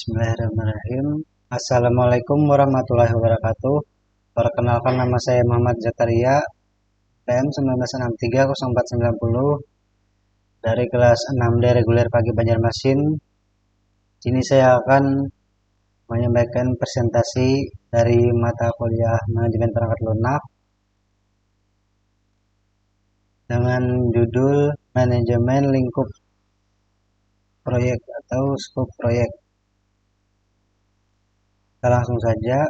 Bismillahirrahmanirrahim. Assalamualaikum warahmatullahi wabarakatuh. Perkenalkan, nama saya Muhammad Zakaria, PM 19630490 dari kelas 6D reguler pagi Banjarmasin. Sini saya akan menyampaikan presentasi dari mata kuliah manajemen perangkat lunak dengan judul manajemen lingkup proyek atau skop proyek. Kita langsung saja.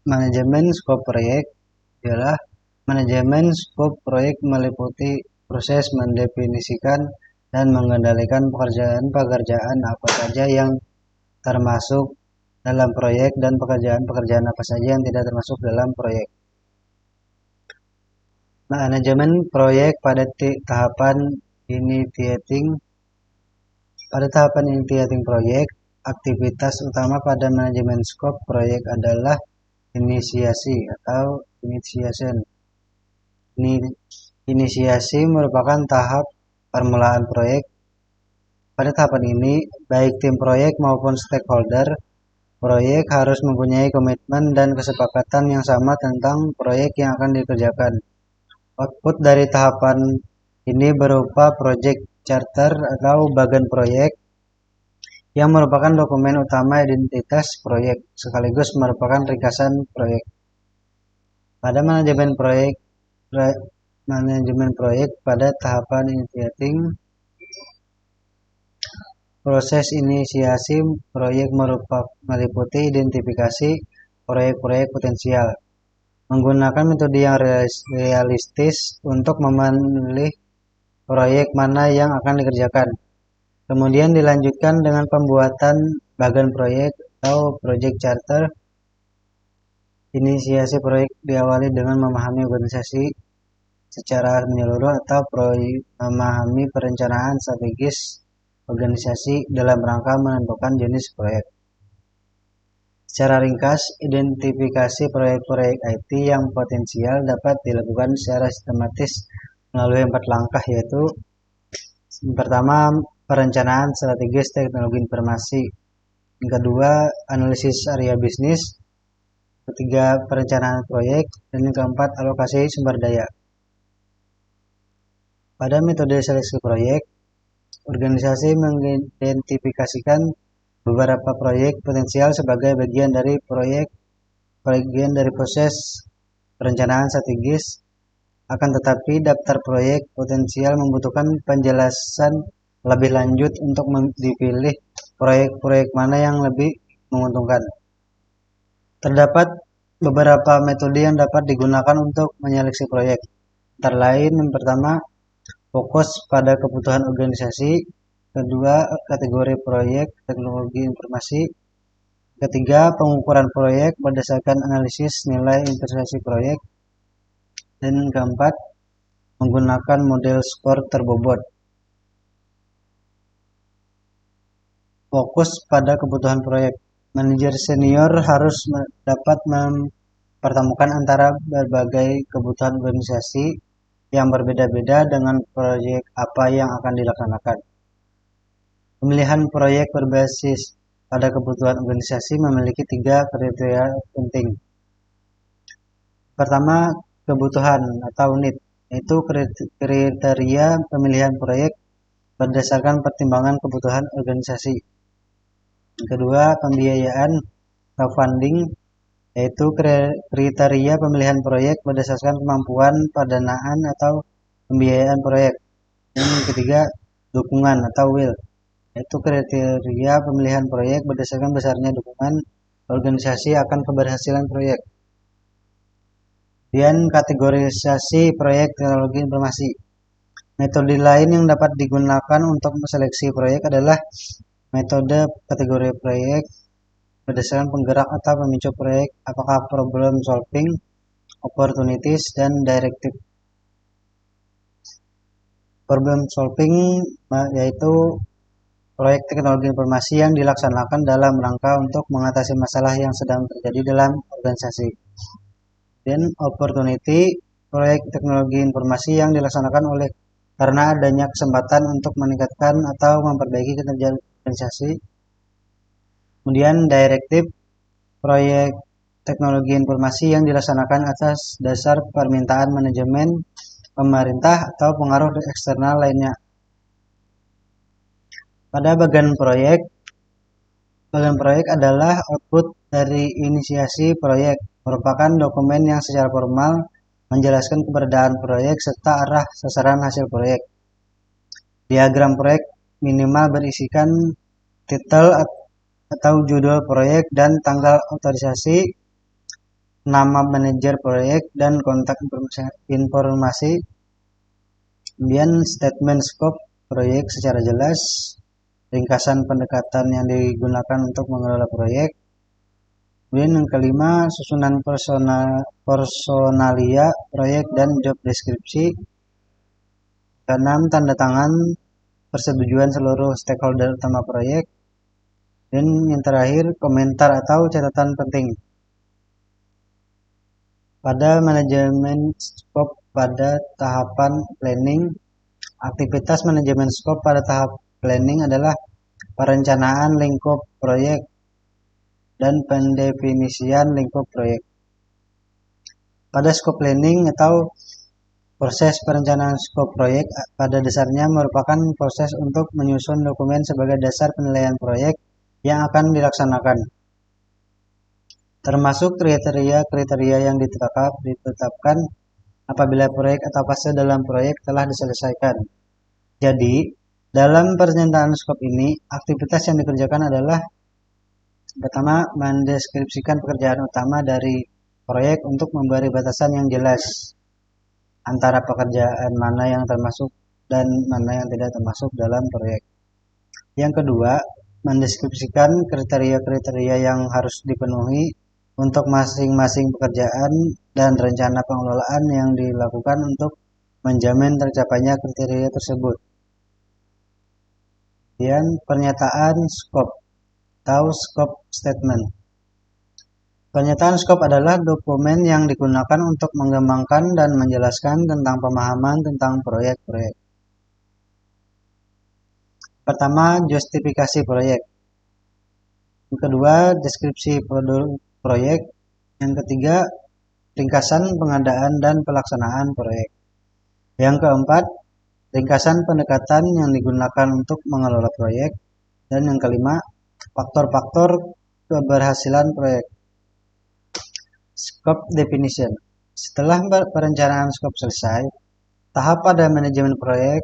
Manajemen skop proyek adalah manajemen skop proyek meliputi proses mendefinisikan dan mengendalikan pekerjaan apa saja yang termasuk dalam proyek dan pekerjaan apa saja yang tidak termasuk dalam proyek. Manajemen proyek pada tahapan initiating. Pada tahapan initiating proyek, aktivitas utama pada manajemen skop proyek adalah inisiasi atau initiation. Inisiasi merupakan tahap permulaan proyek. Pada tahapan ini, baik tim proyek maupun stakeholder proyek harus mempunyai komitmen dan kesepakatan yang sama tentang proyek yang akan dikerjakan. Output dari tahapan ini berupa project charter atau bagan proyek yang merupakan dokumen utama identitas proyek sekaligus merupakan ringkasan proyek. Pada manajemen proyek pada tahapan initiating, proses inisiasi proyek meliputi identifikasi proyek-proyek potensial menggunakan metode yang realistis untuk memilih proyek mana yang akan dikerjakan. Kemudian dilanjutkan dengan pembuatan bagan proyek atau project charter. Inisiasi proyek diawali dengan memahami organisasi secara menyeluruh atau memahami perencanaan strategis organisasi dalam rangka menentukan jenis proyek. Secara ringkas, identifikasi proyek-proyek IT yang potensial dapat dilakukan secara sistematis melalui 4 langkah, yaitu yang pertama, perencanaan strategis teknologi informasi. Yang kedua, analisis area bisnis. Ketiga, perencanaan proyek. Dan yang keempat, alokasi sumber daya. Pada metode seleksi proyek, organisasi mengidentifikasikan beberapa proyek potensial sebagai bagian dari proses perencanaan strategis. Akan tetapi, daftar proyek potensial membutuhkan penjelasan lebih lanjut untuk dipilih proyek-proyek mana yang lebih menguntungkan. Terdapat beberapa metode yang dapat digunakan untuk menyeleksi proyek. Antara lain, yang pertama, fokus pada kebutuhan organisasi. Kedua, kategori proyek teknologi informasi. Ketiga, pengukuran proyek berdasarkan analisis nilai investasi proyek. Dan keempat, menggunakan model skor terbobot. Fokus pada kebutuhan proyek. Manajer senior harus dapat mempertemukan antara berbagai kebutuhan organisasi yang berbeda-beda dengan proyek apa yang akan dilaksanakan. Pemilihan proyek berbasis pada kebutuhan organisasi memiliki 3 kriteria penting. Pertama, kebutuhan atau need, yaitu kriteria pemilihan proyek berdasarkan pertimbangan kebutuhan organisasi. Yang kedua, pembiayaan atau funding, yaitu kriteria pemilihan proyek berdasarkan kemampuan pendanaan atau pembiayaan proyek. Dan yang ketiga, dukungan atau will, yaitu kriteria pemilihan proyek berdasarkan besarnya dukungan organisasi akan keberhasilan proyek. Dan kategorisasi proyek teknologi informasi. Metode lain yang dapat digunakan untuk seleksi proyek adalah metode kategori proyek berdasarkan penggerak atau pemicu proyek, apakah problem solving, opportunities, dan directive. Problem solving yaitu proyek teknologi informasi yang dilaksanakan dalam rangka untuk mengatasi masalah yang sedang terjadi dalam organisasi. Dan opportunity, proyek teknologi informasi yang dilaksanakan oleh karena adanya kesempatan untuk meningkatkan atau memperbaiki kinerja organisasi. Kemudian direktif proyek teknologi informasi yang dilaksanakan atas dasar permintaan manajemen pemerintah atau pengaruh eksternal lainnya. Pada bagian proyek adalah output dari inisiasi proyek, merupakan dokumen yang secara formal menjelaskan keberadaan proyek serta arah sasaran hasil proyek. Diagram proyek minimal berisikan titel atau judul proyek dan tanggal otorisasi, nama manajer proyek dan kontak informasi. Kemudian statement scope proyek secara jelas, ringkasan pendekatan yang digunakan untuk mengelola proyek. Kemudian yang kelima, susunan personalia proyek dan job deskripsi. Keenam, tanda tangan persetujuan seluruh stakeholder utama proyek. Dan yang terakhir, komentar atau catatan penting. Pada manajemen scope pada tahapan planning, aktivitas manajemen scope pada tahap planning adalah perencanaan lingkup proyek dan pendefinisian lingkup proyek. Pada scope planning atau proses perencanaan skop proyek pada dasarnya merupakan proses untuk menyusun dokumen sebagai dasar penilaian proyek yang akan dilaksanakan, termasuk kriteria-kriteria yang ditetapkan apabila proyek atau fase dalam proyek telah diselesaikan. Jadi, dalam perencanaan skop ini, aktivitas yang dikerjakan adalah pertama, mendeskripsikan pekerjaan utama dari proyek untuk memberi batasan yang jelas antara pekerjaan mana yang termasuk dan mana yang tidak termasuk dalam proyek. Yang kedua, mendeskripsikan kriteria-kriteria yang harus dipenuhi untuk masing-masing pekerjaan dan rencana pengelolaan yang dilakukan untuk menjamin tercapainya kriteria tersebut. Kemudian pernyataan skop atau scope statement. Pernyataan skop adalah dokumen yang digunakan untuk mengembangkan dan menjelaskan tentang pemahaman tentang proyek-proyek. Pertama, justifikasi proyek. Yang kedua, deskripsi proyek. Yang ketiga, ringkasan pengadaan dan pelaksanaan proyek. Yang keempat, ringkasan pendekatan yang digunakan untuk mengelola proyek. Dan yang kelima, faktor-faktor keberhasilan proyek. Scope definition. Setelah perencanaan skop selesai, tahap pada manajemen proyek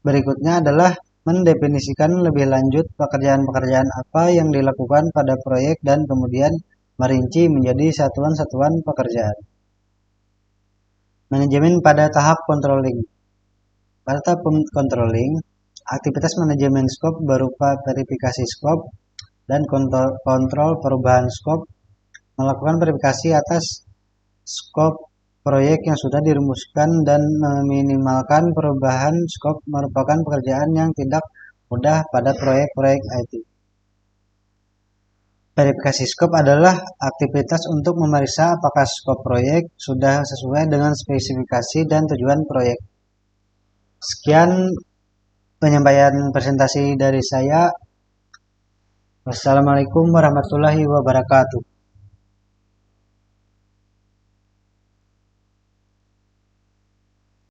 berikutnya adalah mendefinisikan lebih lanjut pekerjaan-pekerjaan apa yang dilakukan pada proyek dan kemudian merinci menjadi satuan-satuan pekerjaan. Manajemen pada tahap controlling. Pada tahap controlling, aktivitas manajemen skop berupa verifikasi skop dan kontrol perubahan skop, melakukan verifikasi atas skop proyek yang sudah dirumuskan dan meminimalkan perubahan skop merupakan pekerjaan yang tidak mudah pada proyek-proyek IT. Verifikasi skop adalah aktivitas untuk memeriksa apakah skop proyek sudah sesuai dengan spesifikasi dan tujuan proyek. Sekian penyampaian presentasi dari saya. Wassalamualaikum warahmatullahi wabarakatuh.